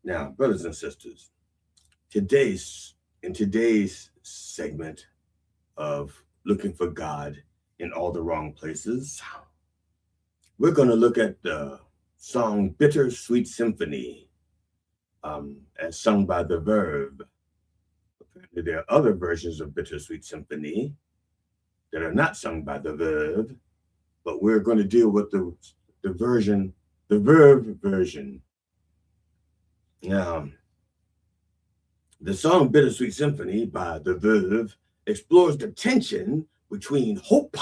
Now, brothers and sisters, in today's segment of looking for God in all the wrong places, we're going to look at the song Bitter Sweet Symphony, as sung by The Verve. Apparently, there are other versions of Bitter Sweet Symphony that are not sung by The Verve, but we're going to deal with the version, the Verve version. Now, the song Bittersweet Symphony by The Verve explores the tension between hope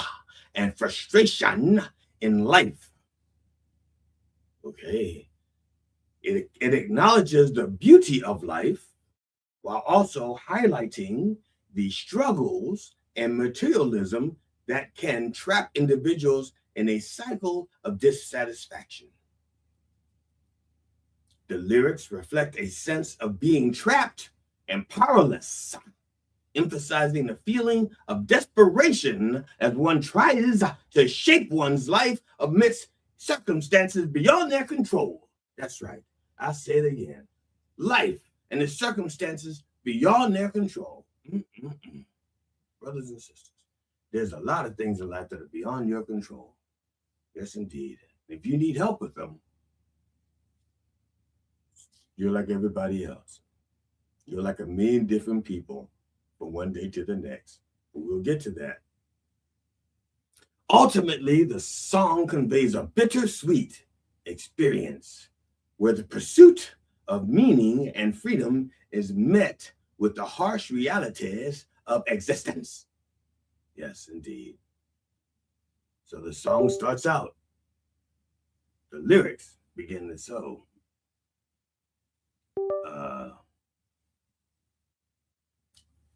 and frustration in life. Okay. It acknowledges the beauty of life while also highlighting the struggles and materialism that can trap individuals in a cycle of dissatisfaction. The lyrics reflect a sense of being trapped and powerless, emphasizing the feeling of desperation as one tries to shape one's life amidst circumstances beyond their control. That's right. I say it again. Life and the circumstances beyond their control. Mm-mm-mm. Brothers and sisters, there's a lot of things in life that are beyond your control. Yes, indeed. If you need help with them, you're like everybody else. You're like a million different people from one day to the next. But we'll get to that. Ultimately, the song conveys a bittersweet experience where the pursuit of meaning and freedom is met with the harsh realities of existence. Yes, indeed. So the song starts out. The lyrics begin to so.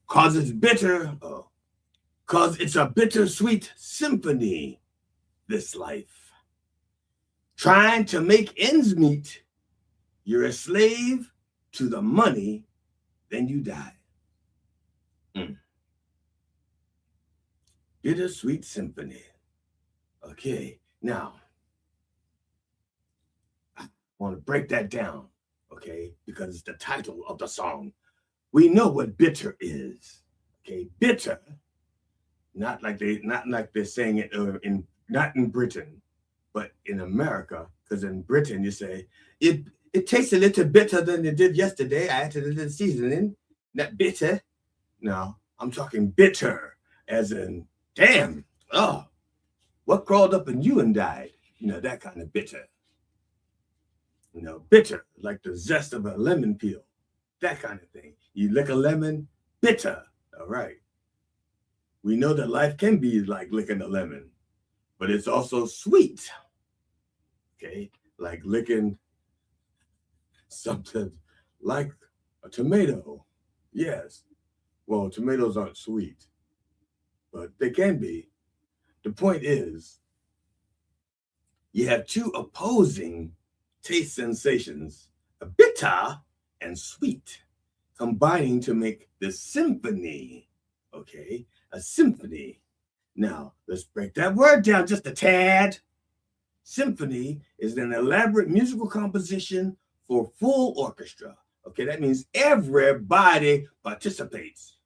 Cause it's bitter, cause it's a bittersweet symphony, this life. Trying to make ends meet, you're a slave to the money, then you die. Mm. Bittersweet symphony. Okay, now, I want to break that down, okay, because it's the title of the song. We know what bitter is. Okay, bitter, not like they're saying it not in Britain, but in America. Because in Britain you say it tastes a little bitter than it did yesterday. I added a little seasoning. Not bitter. No, I'm talking bitter, as in damn. Oh, what crawled up in you and died? That kind of bitter. Bitter, like the zest of a lemon peel. That kind of thing. You lick a lemon, bitter. All right. We know that life can be like licking a lemon, but it's also sweet. Okay. Like licking something like a tomato. Yes. Well, tomatoes aren't sweet, but they can be. The point is, you have two opposing taste sensations, a bitter and sweet, combining to make the symphony. Okay, a symphony. Now, let's break that word down just a tad. Symphony is an elaborate musical composition for full orchestra. Okay, that means everybody participates.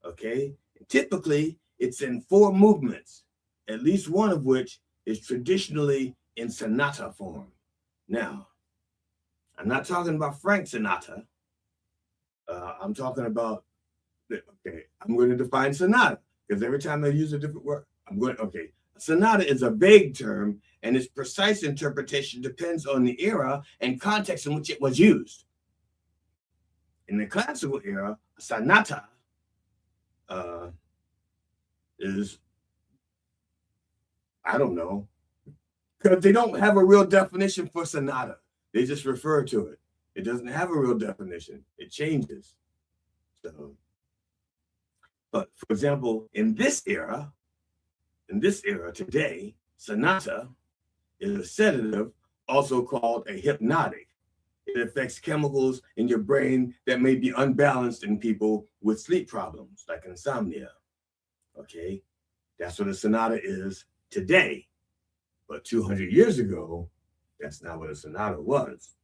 Okay, typically it's in four movements, at least one of which is traditionally in sonata form. Now, I'm not talking about Frank Sinatra. I'm talking about, okay, I'm going to define sonata because every time I use a different word, okay, sonata is a vague term and its precise interpretation depends on the era and context in which it was used. In the classical era, a sonata uh, is, I don't know, because they don't have a real definition for sonata. They just refer to it. It doesn't have a real definition. It changes. So, but for example, in this era today, sonata is a sedative, also called a hypnotic. It affects chemicals in your brain that may be unbalanced in people with sleep problems, like insomnia. Okay, that's what a sonata is today. But 200 years ago, that's not what a sonata was.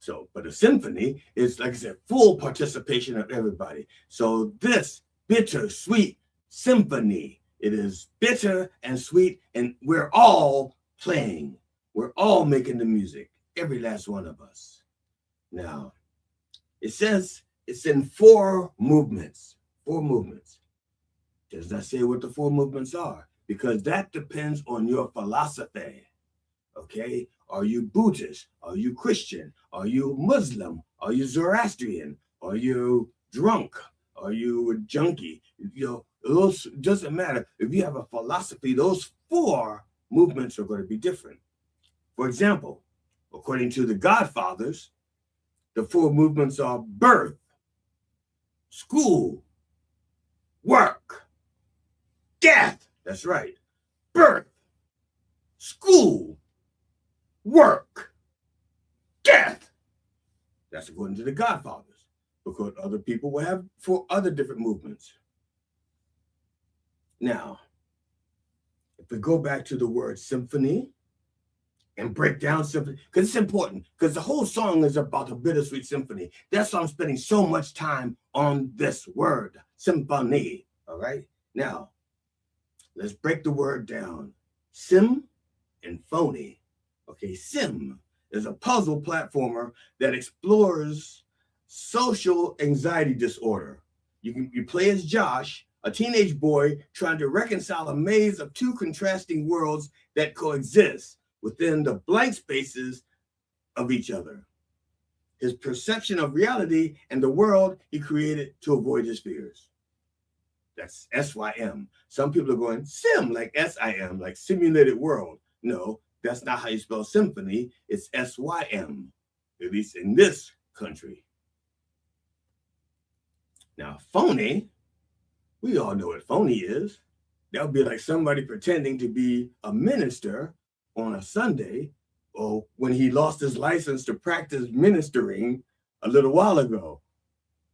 So, but a symphony is, like I said, full participation of everybody. So this bitter-sweet symphony, it is bitter and sweet, and we're all playing. We're all making the music, every last one of us. Now, it says it's in 4 movements. 4 movements. Does not say what the 4 movements are, because that depends on your philosophy. Okay? Are you Buddhist? Are you Christian? Are you Muslim? Are you Zoroastrian? Are you drunk? Are you a junkie? Those doesn't matter. If you have a philosophy, those 4 movements are going to be different. For example, according to the Godfathers, the 4 movements are birth, school, work, death. That's right. Birth, school, work, death. That's according to the Godfathers, because other people will have 4 other different movements. Now, if we go back to the word symphony and break down symphony, because it's important, because the whole song is about a bittersweet symphony. That's why I'm spending so much time on this word, symphony. All right? Now, let's break the word down. Sim and phony. Okay, Sim is a puzzle platformer that explores social anxiety disorder. You play as Josh, a teenage boy trying to reconcile a maze of 2 contrasting worlds that coexist within the blank spaces of each other. His perception of reality and the world he created to avoid his fears. That's SYM. Some people are going sim, like SIM, like simulated world. No, that's not how you spell symphony. It's SYM, at least in this country. Now, phony, we all know what phony is. That would be like somebody pretending to be a minister on a Sunday, or when he lost his license to practice ministering a little while ago.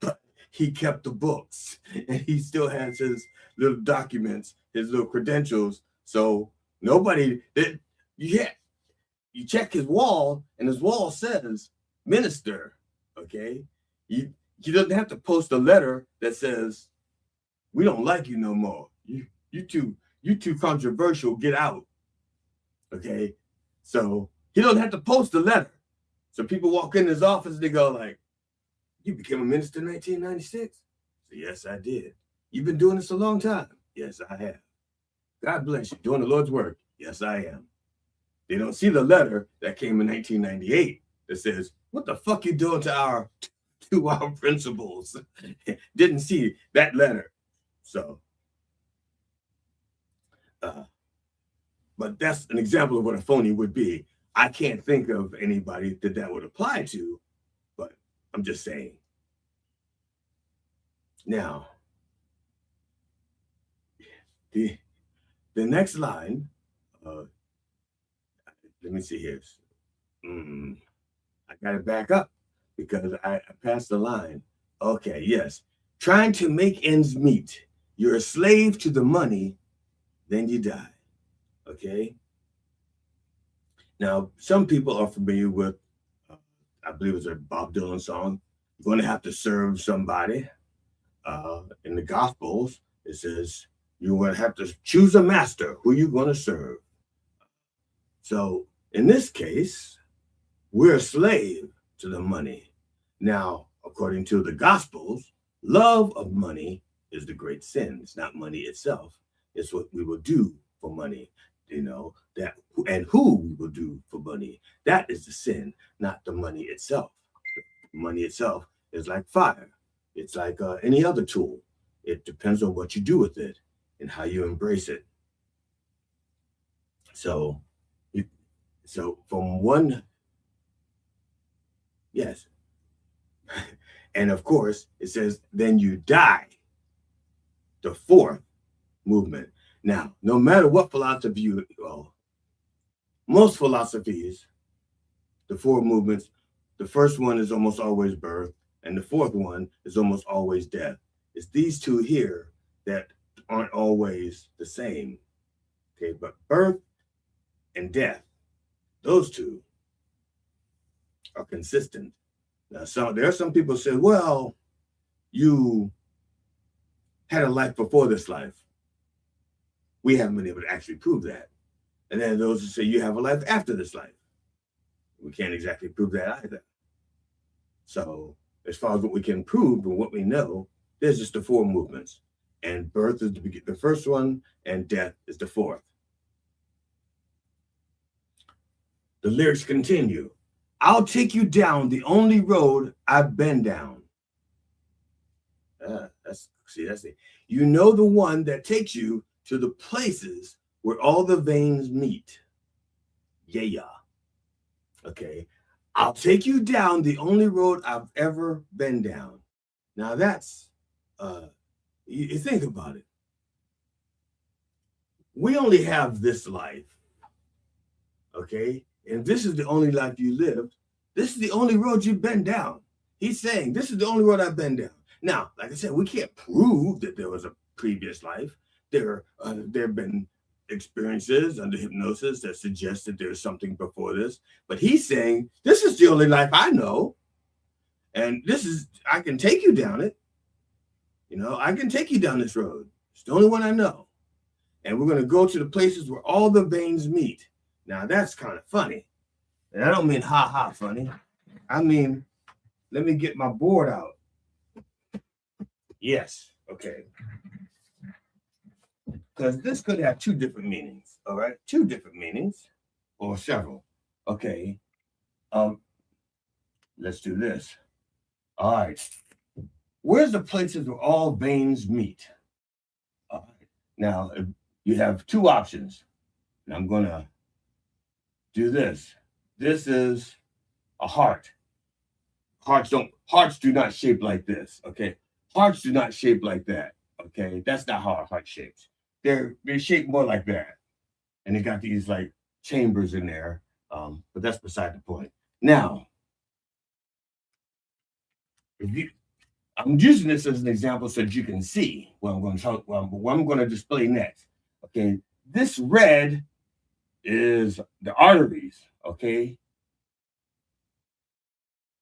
But he kept the books, and he still has his little documents, his little credentials. So nobody, you check his wall, and his wall says minister, okay? He doesn't have to post a letter that says, we don't like you no more. You too controversial, get out. Okay? So he doesn't have to post a letter. So people walk in his office and they go like, you became a minister in 1996? So, yes, I did. You've been doing this a long time? Yes, I have. God bless you. Doing the Lord's work? Yes, I am. They don't see the letter that came in 1998 that says, what the fuck you doing to our principles? Didn't see that letter. So, but that's an example of what a phony would be. I can't think of anybody that would apply to, but I'm just saying. Now, the next line, let me see here. I got to back up because I passed the line. Okay, yes. Trying to make ends meet. You're a slave to the money, then you die. Okay? Now, some people are familiar with, I believe it's a Bob Dylan song, you're going to have to serve somebody. In the Gospels, it says, you're going to have to choose a master who you're going to serve. So in this case, we're a slave to the money. Now, according to the Gospels, love of money is the great sin. It's not money itself. It's what we will do for money, that, and who we will do for money. That is the sin, not the money itself. The money itself is like fire. It's like any other tool. It depends on what you do with it and how you embrace it. So from one, yes. And of course, it says, then you die. The 4th movement. Now, no matter what philosophy most philosophies, the 4 movements, the first one is almost always birth, and the 4th one is almost always death. It's these 2 here that aren't always the same. Okay, but birth and death, those 2 are consistent. Now, there are some people who say, well, you had a life before this life. We haven't been able to actually prove that. And then those who say you have a life after this life. We can't exactly prove that either. So as far as what we can prove and what we know, there's just the four movements. And birth is the first one, and death is the fourth. The lyrics continue. I'll take you down the only road I've been down. That's it. You know, the one that takes you to the places where all the veins meet. Yeah. Okay. I'll take you down the only road I've ever been down. Now that's, you think about it. We only have this life. Okay. And this is the only life you lived. This is the only road you've been down. He's saying, this is the only road I've been down. Now, like I said, we can't prove that there was a previous life. There have been experiences under hypnosis that suggest that there's something before this. But he's saying, this is the only life I know. And I can take you down it. You know, I can take you down this road. It's the only one I know. And we're going to go to the places where all the veins meet. Now, that's kind of funny. And I don't mean ha-ha funny. I mean, let me get my board out. Yes. Okay. Because this could have two different meanings. All right. Two different meanings or several. Okay. Let's do this. All right. Where's the places where all veins meet? All right. Now, you have two options. And I'm going to do this. This is a heart. Hearts do not shape like this. Okay. Hearts do not shape like that. Okay. That's not how a heart shapes. They're shaped more like that. And they got these like chambers in there. But that's beside the point. Now, I'm using this as an example so that you can see what I'm going to display next. Okay. This red is the arteries. Okay.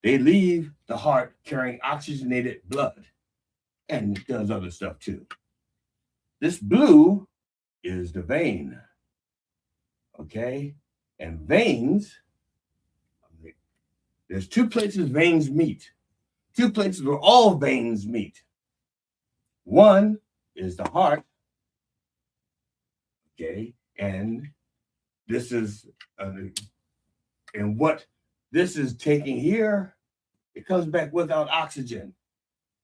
They leave the heart carrying oxygenated blood, and it does other stuff too. This blue is the vein. Okay. And veins, there's two places veins meet. Two places where all veins meet. One is the heart. Okay. And this is, and what this is taking here, it comes back without oxygen.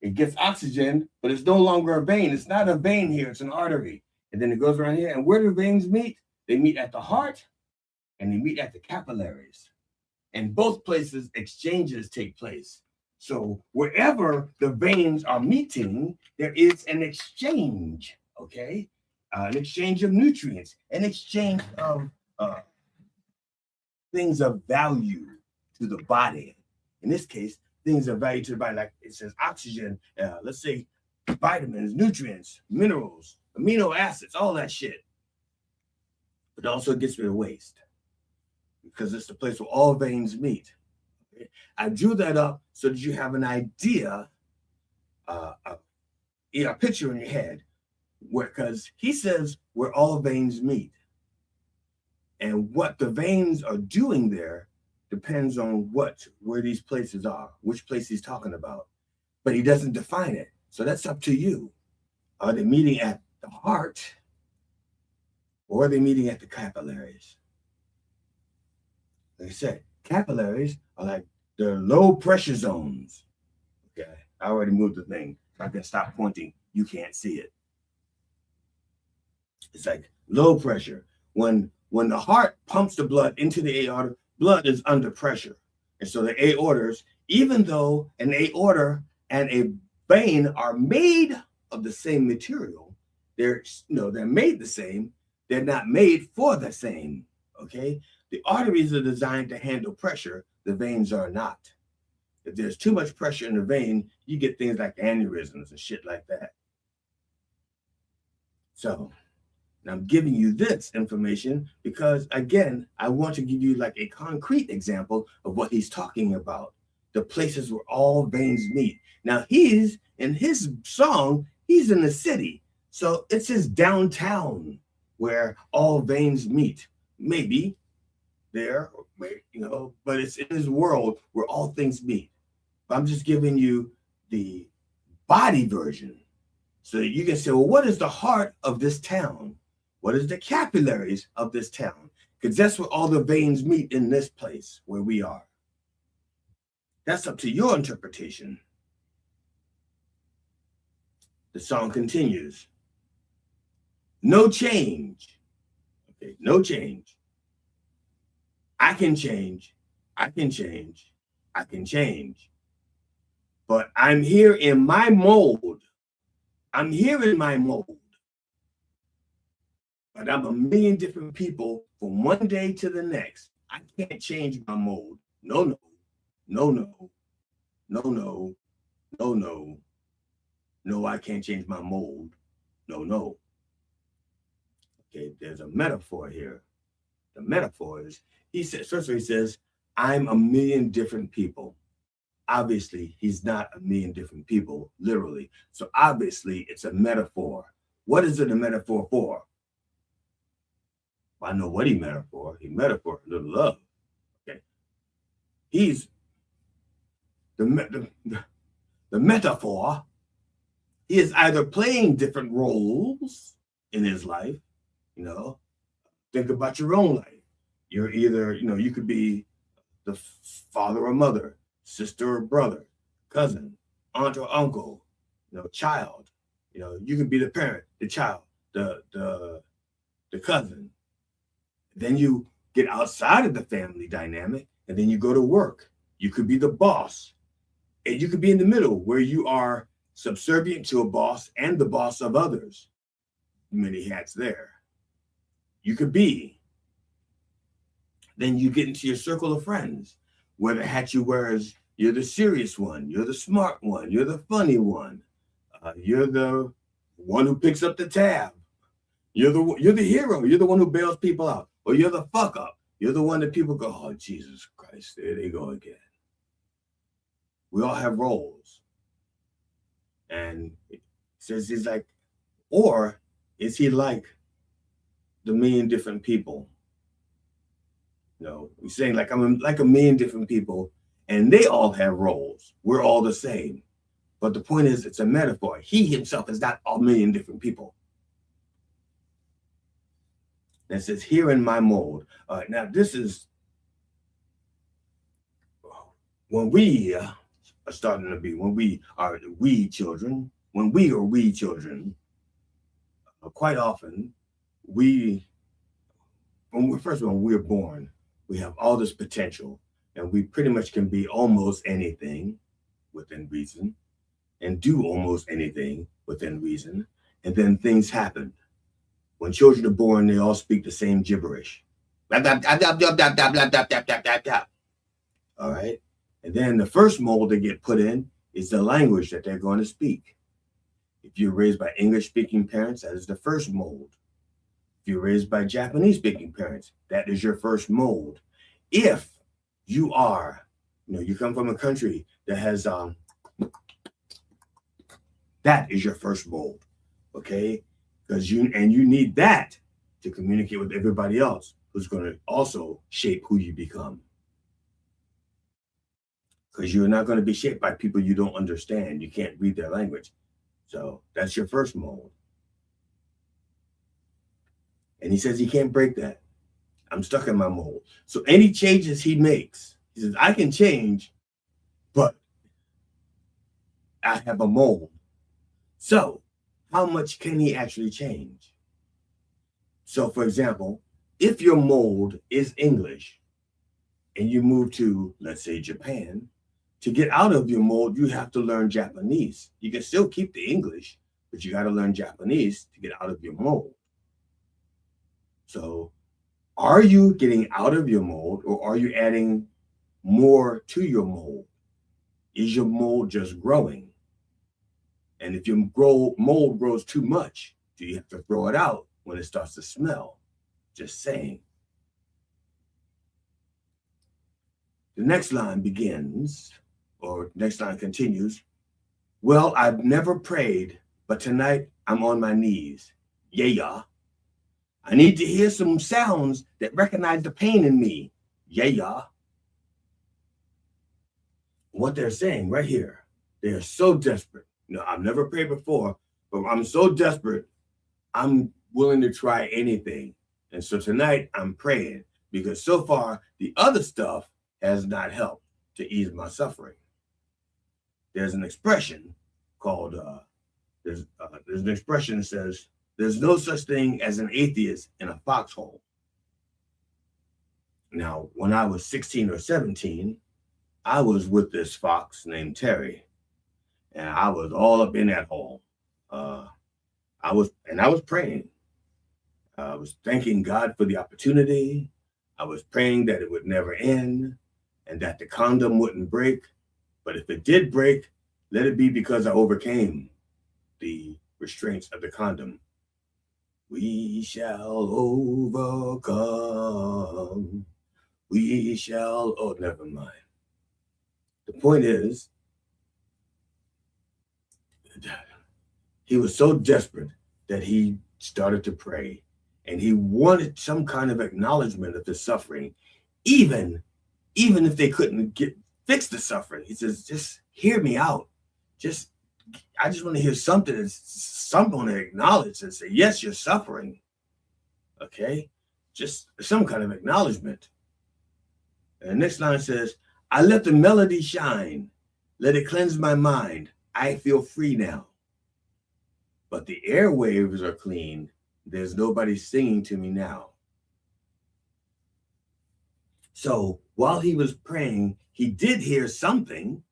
It gets oxygen, but it's no longer a vein. It's not a vein here. It's an artery. And then it goes around here. And where do veins meet? They meet at the heart and they meet at the capillaries. And both places, exchanges take place. So wherever the veins are meeting, there is an exchange, okay? An exchange of nutrients, an exchange of things of value to the body. In this case, things of value to the body, like it says oxygen, let's say vitamins, nutrients, minerals, amino acids, all that shit. But also it gets rid of waste because it's the place where all veins meet. Okay? I drew that up so that you have an idea, a picture in your head, because he says where all veins meet. And what the veins are doing there depends on where these places are, which place he's talking about. But he doesn't define it. So that's up to you. Are they meeting at the heart or are they meeting at the capillaries? Like I said, capillaries are like the low pressure zones. Okay, I already moved the thing. I can stop pointing. You can't see it. It's like low pressure. When the heart pumps the blood into the aorta, blood is under pressure. And so the aortas, even though an aorta and a vein are made of the same material, they're made the same. They're not made for the same. Okay. The arteries are designed to handle pressure. The veins are not. If there's too much pressure in the vein, you get things like aneurysms and shit like that. So And I'm giving you this information because, again, I want to give you like a concrete example of what he's talking about. The places where all veins meet. Now, he's in his song, he's in the city. So it's his downtown where all veins meet. Maybe there, but it's in his world where all things meet. But I'm just giving you the body version so that you can say, well, what is the heart of this town? What is the capillaries of this town? Because that's where all the veins meet in this place where we are. That's up to your interpretation. The song continues. No change. Okay, no change. I can change. I can change. I can change. But I'm here in my mold. I'm here in my mold. But I'm a million different people from one day to the next. I can't change my mold. No, no, no, no, no, no, no, no. No, I can't change my mold. No, no. Okay, there's a metaphor here. The metaphor is, he says, first of all, he says, I'm a million different people. Obviously, he's not a million different people, literally. So obviously, it's a metaphor. What is it a metaphor for? Well, I know what he metaphor. He metaphor a little love. Okay. He's the metaphor. He is either playing different roles in his life. Think about your own life. You're either, you could be the father or mother, sister or brother, cousin, aunt or uncle, child. You could be the parent, the child, the cousin. Then you get outside of the family dynamic, and then you go to work. You could be the boss, and you could be in the middle where you are subservient to a boss and the boss of others. Many hats there. You could be. Then you get into your circle of friends, where the hat you wear is you're the serious one, you're the smart one, you're the funny one, you're the one who picks up the tab, you're the hero, you're the one who bails people out, or you're the fuck up, you're the one that people go, oh Jesus Christ, there they go again. We all have roles, and it says he's like, or is he like the million different people? He's saying like I'm like a million different people, and they all have roles. We're all the same. But the point is, it's a metaphor. He himself is not a million different people. That says, here in my mold. All right, now this is when we are starting to be, when we are children, quite often, first of all, we're born, we have all this potential, and we pretty much can be almost anything within reason and do almost anything within reason. And then things happen. When children are born, they all speak the same gibberish. All right. And then the first mold they get put in is the language that they're going to speak. If you're raised by English-speaking parents, that is the first mold. If you're raised by Japanese-speaking parents, that is your first mold. If you are, you come from a country that has, that is your first mold, okay? Because you need that to communicate with everybody else who's going to also shape who you become. Because you're not going to be shaped by people you don't understand. You can't read their language. So that's your first mold. And he says he can't break that. I'm stuck in my mold. So any changes he makes, he says, I can change, but I have a mold. So how much can he actually change? So for example, if your mold is English and you move to, let's say, Japan, to get out of your mold, you have to learn Japanese. You can still keep the English, but you got to learn Japanese to get out of your mold. So are you getting out of your mold, or are you adding more to your mold? Is your mold just growing? And if your mold grows too much, do you have to throw it out when it starts to smell. Just saying. The next line begins, or next line continues. Well, I've never prayed, but tonight I'm on my knees. Yeah. I need to hear some sounds that recognize the pain in me. Yeah. What they're saying right here, they are so desperate. I've never prayed before, but I'm so desperate, I'm willing to try anything. And so tonight I'm praying because so far the other stuff has not helped to ease my suffering. There's an expression called, there's an expression that says, there's no such thing as an atheist in a foxhole. Now, when I was 16 or 17, I was with this fox named Terry, and I was all up in that hole. I was praying. I was thanking God for the opportunity. I was praying that it would never end and that the condom wouldn't break. But if it did break, let it be because I overcame the restraints of the condom. We shall overcome. We shall, oh, never mind. The point is, he was so desperate that he started to pray, and he wanted some kind of acknowledgement of the suffering, even if they couldn't fix the suffering. He says, just hear me out. I just want to hear something, someone to acknowledge and say, yes, you're suffering. Okay? Just some kind of acknowledgement. And the next line says, I let the melody shine. Let it cleanse my mind. I feel free now. But the airwaves are clean. There's nobody singing to me now. So while he was praying, he did hear something,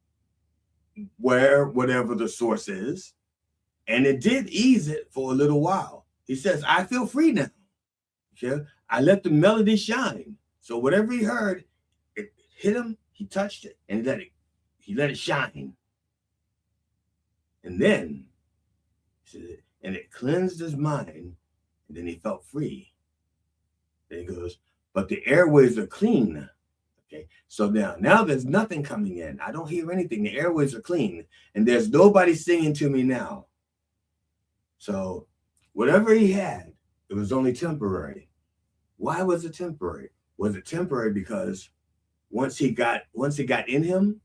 whatever the source is, and it did ease it for a little while. He says, I feel free now. Okay? I let the melody shine. So whatever he heard, it hit him, he touched it, and he let it shine. And then, and it cleansed his mind, and then he felt free. Then he goes, but the airways are clean. Okay, so now there's nothing coming in. I don't hear anything. The airways are clean, and there's nobody singing to me now. So whatever he had, it was only temporary. Why was it temporary? Was it temporary because once he got in him,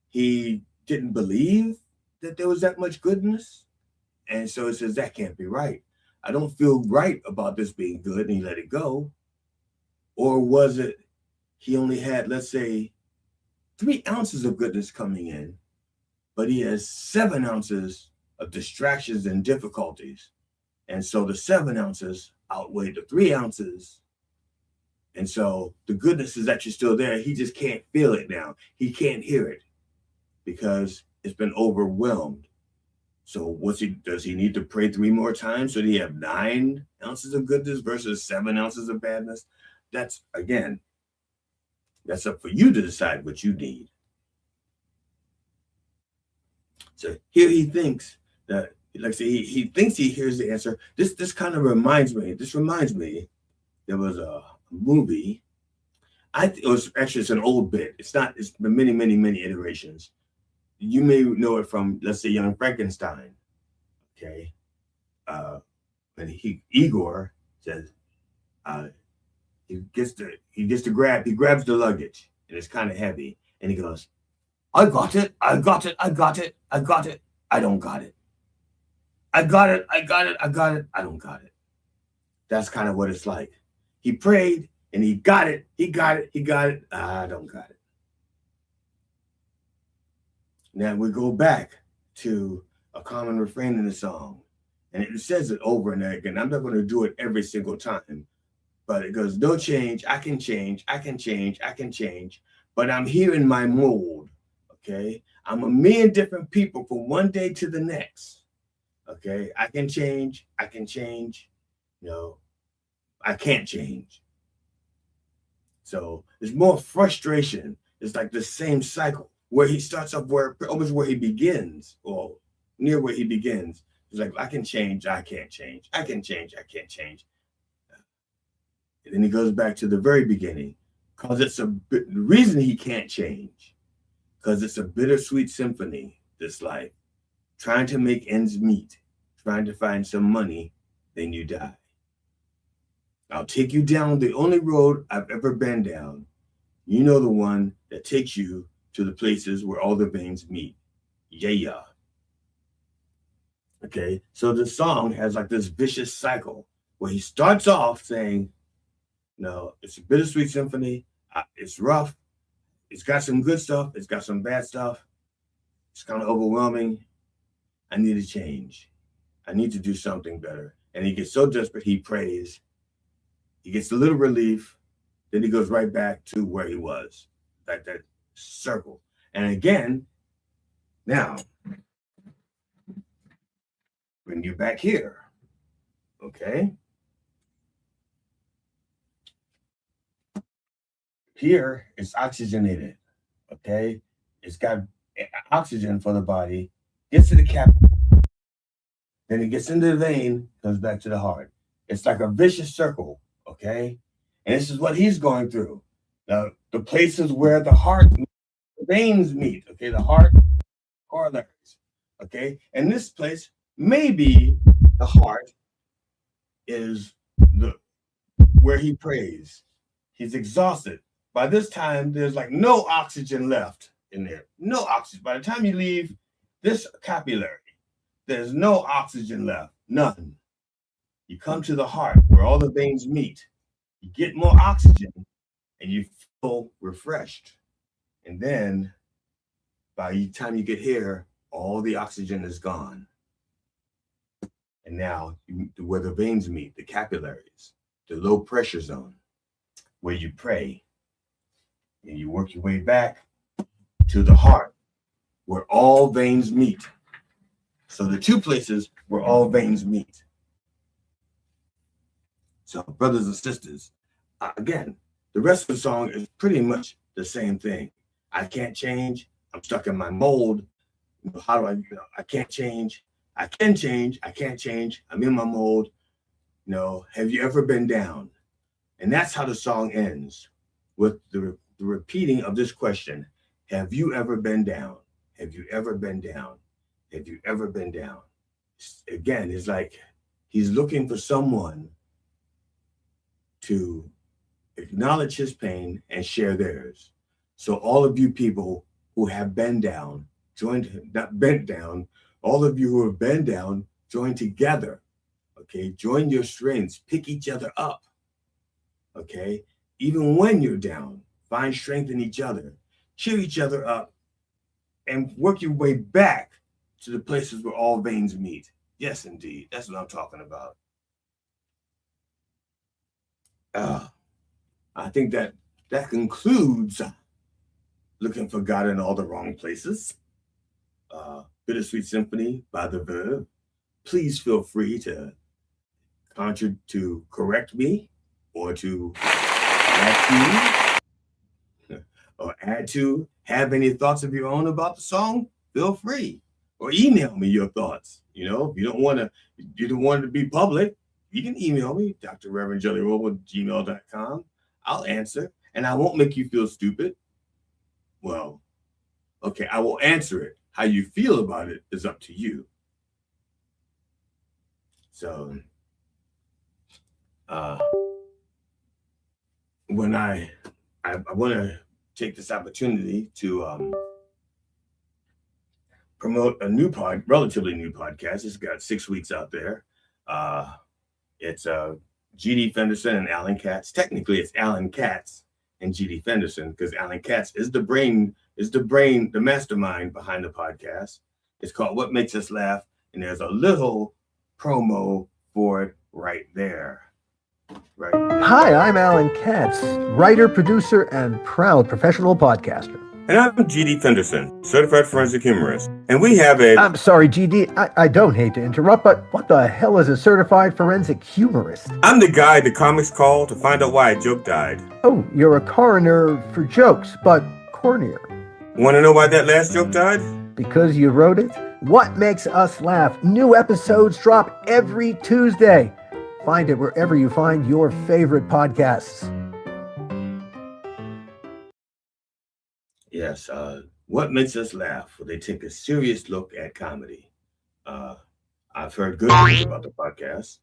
he didn't believe that there was that much goodness? And so it says, that can't be right. I don't feel right about this being good, and he let it go. Or was it he only had, let's say, 3 ounces of goodness coming in, but he has 7 ounces of distractions and difficulties. And so the 7 ounces outweigh the 3 ounces. And so the goodness is actually still there. He just can't feel it now. He can't hear it because it's been overwhelmed. So does he need to pray 3 more times so that he have 9 ounces of goodness versus 7 ounces of badness? That's up for you to decide what you need. So here he thinks that, like I say, he thinks he hears the answer. This kind of reminds me. There was a movie. It's an old bit. It's been many, many, many iterations. You may know it from, let's say, Young Frankenstein. Okay. And Igor says, he grabs the luggage, and it's kind of heavy, and he goes, I got it, I got it, I got it, I got it, I don't got it. I got it, I got it, I got it, I don't got it. That's kind of what it's like. He prayed, and he got it, he got it, he got it, I don't got it. Now we go back to a common refrain in the song, and it says it over and again. I'm not going to do it every single time, but it goes, no change, I can change, I can change, I can change, but I'm here in my mold, okay? I'm a million different people from one day to the next, okay? I can change, no, I can't change. So there's more frustration. It's like the same cycle where he starts up almost where he begins, or near where he begins. He's like, I can change, I can't change. I can change, I can't change. And then he goes back to the very beginning, because the reason he can't change, because it's a bittersweet symphony, this life, trying to make ends meet, trying to find some money, then you die. I'll take you down the only road I've ever been down. You know, the one that takes you to the places where all the veins meet. Yeah. Okay, so the song has like this vicious cycle where he starts off saying, no, it's a bittersweet symphony. It's rough. It's got some good stuff. It's got some bad stuff. It's kind of overwhelming. I need a change. I need to do something better. And he gets so desperate, he prays. He gets a little relief. Then he goes right back to where he was, like that circle. And again, now, bring you back here, okay? Here, it's oxygenated, okay? It's got oxygen for the body, gets to the cap, then it gets into the vein, goes back to the heart. It's like a vicious circle, okay? And this is what he's going through. The places where the heart, the veins meet, okay? The heart corollaries, okay? And this place, maybe the heart is where he prays. He's exhausted. By this time, there's like no oxygen left in there. No oxygen. By the time you leave this capillary, there's no oxygen left. None. You come to the heart where all the veins meet. You get more oxygen and you feel refreshed. And then by the time you get here, all the oxygen is gone. And now where the veins meet, the capillaries, the low pressure zone, where you pray. And you work your way back to the heart where all veins meet. So the two places where all veins meet. So brothers and sisters, again, the rest of the song is pretty much the same thing. I can't change. I'm stuck in my mold. How do I can't change. I can change. I can't change. I'm in my mold. Have you ever been down? And that's how the song ends, with the repeating of this question. Have you ever been down? Have you ever been down? Have you ever been down? Again, it's like he's looking for someone to acknowledge his pain and share theirs. So all of you people who have been down, not bent down, all of you who have been down, join together, okay? Join your strengths, pick each other up, okay? Even when you're down, find strength in each other, cheer each other up, and work your way back to the places where all veins meet. Yes, indeed. That's what I'm talking about. I think that concludes Looking for God in All the Wrong Places. Bittersweet Symphony by The Verve. Please feel free to correct me or to add to, have any thoughts of your own about the song, feel free. Or email me your thoughts. If you don't want it to be public, you can email me, Dr. Rev Jelly Rolle at gmail.com. I'll answer, and I won't make you feel stupid. Well, okay, I will answer it. How you feel about it is up to you. So, when I want to take this opportunity to promote a relatively new podcast. It's got 6 weeks out there. It's GD Fenderson and Alan Katz. Technically, it's Alan Katz and GD Fenderson, because Alan Katz is the mastermind behind the podcast. It's called What Makes Us Laugh, and there's a little promo for it right there. Right there. Hi, I'm Alan Katz, writer, producer, and proud professional podcaster. And I'm GD Fenderson, certified forensic humorist. And we have I'm sorry, GD, I don't hate to interrupt, but what the hell is a certified forensic humorist? I'm the guy the comics call to find out why a joke died. Oh, you're a coroner for jokes, but cornier. Want to know why that last joke died? because you wrote it. What Makes Us Laugh. New episodes drop every Tuesday. Find it wherever you find your favorite podcasts. Yes, What Makes Us Laugh? Well, they take a serious look at comedy. I've heard good things about the podcast.